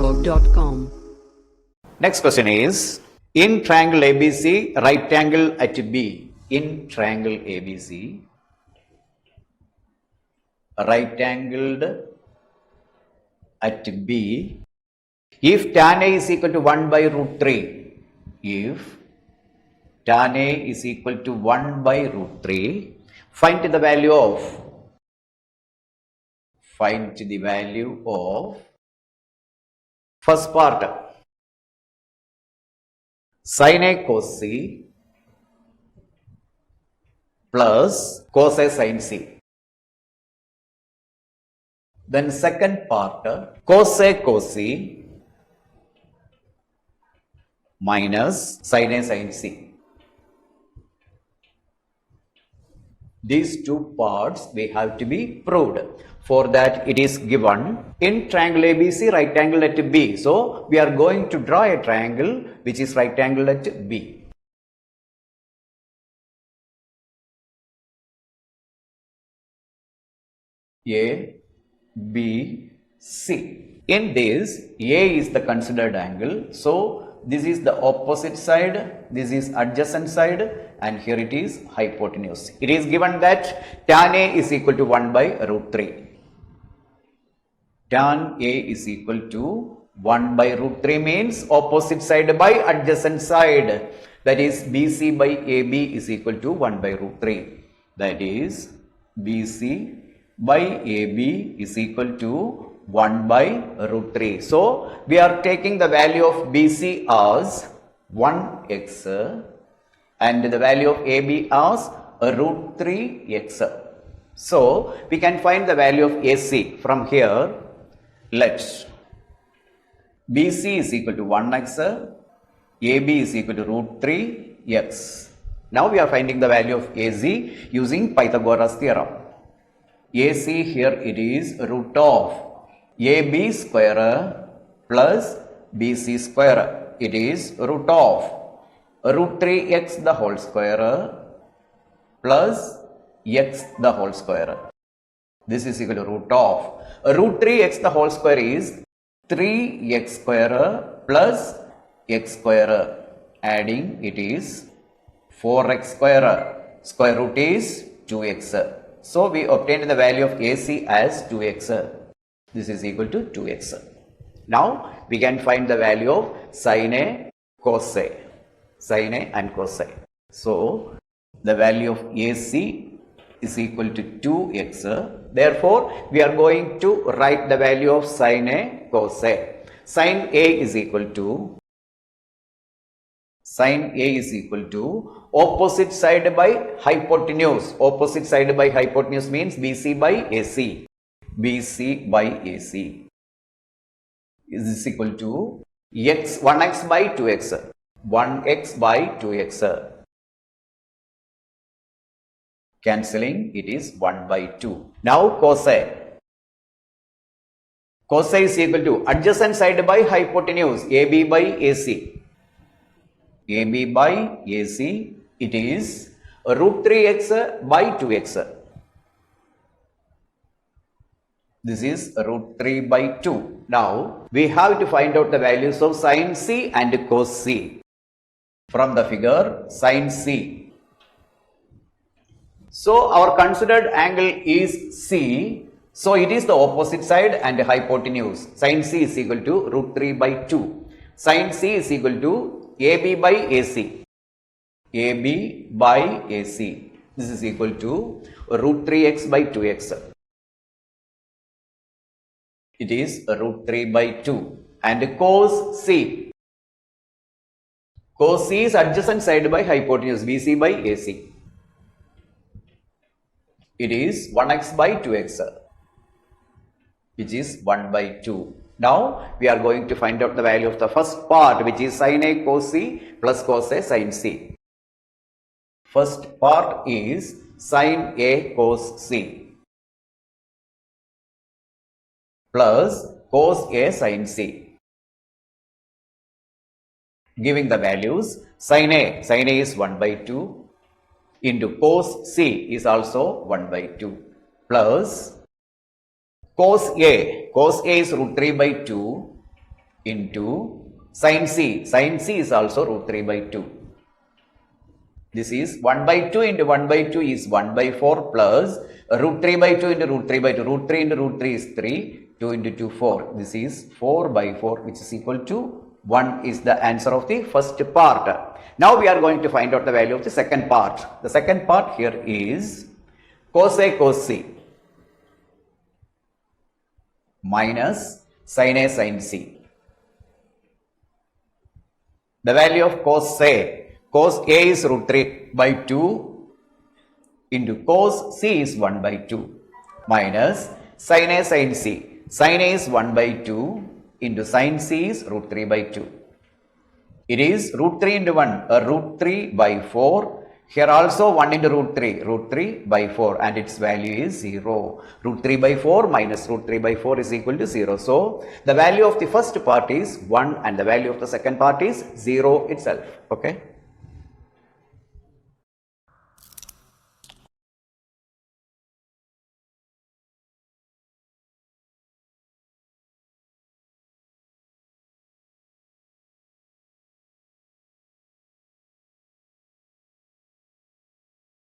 StudyMode.com. Next question is, in triangle ABC, right angle at B. In triangle ABC, right angled at B, if tan A is equal to 1 by root 3, if tan A is equal to 1 by root 3, find the value of first part, sin A cos C plus cos A sin C. Then second part, cos A cos C minus sin A sin C. These two parts we have to be proved. For that it is given in triangle ABC right angle at B. So we are going to draw a triangle which is right angle at B. A, B, C. In this, A is the considered angle. So this is the opposite side, this is adjacent side, and here it is hypotenuse. It is given that tan A is equal to 1 by root 3. Tan A is equal to 1 by root 3 means opposite side by adjacent side. That is BC by AB is equal to 1 by root 3. That is BC by AB is equal to 1 by root 3. So we are taking the value of BC as 1x and the value of AB as root 3x. So we can find the value of AC from here. Let's BC is equal to 1x, AB is equal to root 3x. Now we are finding the value of AC using Pythagoras theorem. AC here it is root of AB square plus BC square. It is root of root 3x the whole square plus x the whole square. This is equal to root of root 3x the whole square is 3x square plus x square. Adding it is 4x square. Square root is 2x. So we obtained the value of AC as 2x. This is equal to 2x. Now we can find the value of sin A, cos A. Sin A and cos A. So the value of AC is equal to 2x. Therefore, we are going to write the value of sin A, cos A. Sin A is equal to opposite side by hypotenuse. Opposite side by hypotenuse means BC by AC. BC by AC is equal to 1x by 2x. 1x by 2x. Cancelling, it is 1 by 2. Now cos A. Cos A is equal to adjacent side by hypotenuse, AB by AC. AB by AC, it is root 3x by 2x. This is root 3 by 2. Now, we have to find out the values of sin C and cos C. From the figure, sin C. So, our considered angle is C. So, it is the opposite side and hypotenuse. Sin C is equal to root 3 by 2. Sin C is equal to AB by AC. AB by AC. This is equal to root 3x by 2x. It is root 3 by 2. And cos C. Cos C is adjacent side by hypotenuse, BC by AC. It is 1x by 2x, which is 1 by 2. Now, we are going to find out the value of the first part, which is sin A cos C plus cos A sin C. First part is sin A cos C plus cos A sin C. Giving the values, sin A is 1 by 2 into cos C is also 1 by 2 plus cos A is root 3 by 2 into sin c. Sin c is also root 3 by 2. This is 1 by 2 into 1 by 2 is 1 by 4 plus root 3 by 2 into root 3 by 2. Root 3 into root 3 is 3. 2 into 2, 4. This is 4 by 4, which is equal to 1 is the answer of the first part. Now we are going to find out the value of the second part. The second part here is cos A cos C minus sin A sin C. The value of cos A is root 3 by 2 into cos C is 1 by 2 minus sin A sin C. Sin A is 1 by 2 into sin C is root 3 by 2. It is root 3 into 1, root 3 by 4. Here also 1 into root 3 by 4, and its value is 0. Root 3 by 4 minus root 3 by 4 is equal to 0. So, the value of the first part is 1 and the value of the second part is 0 itself. Okay.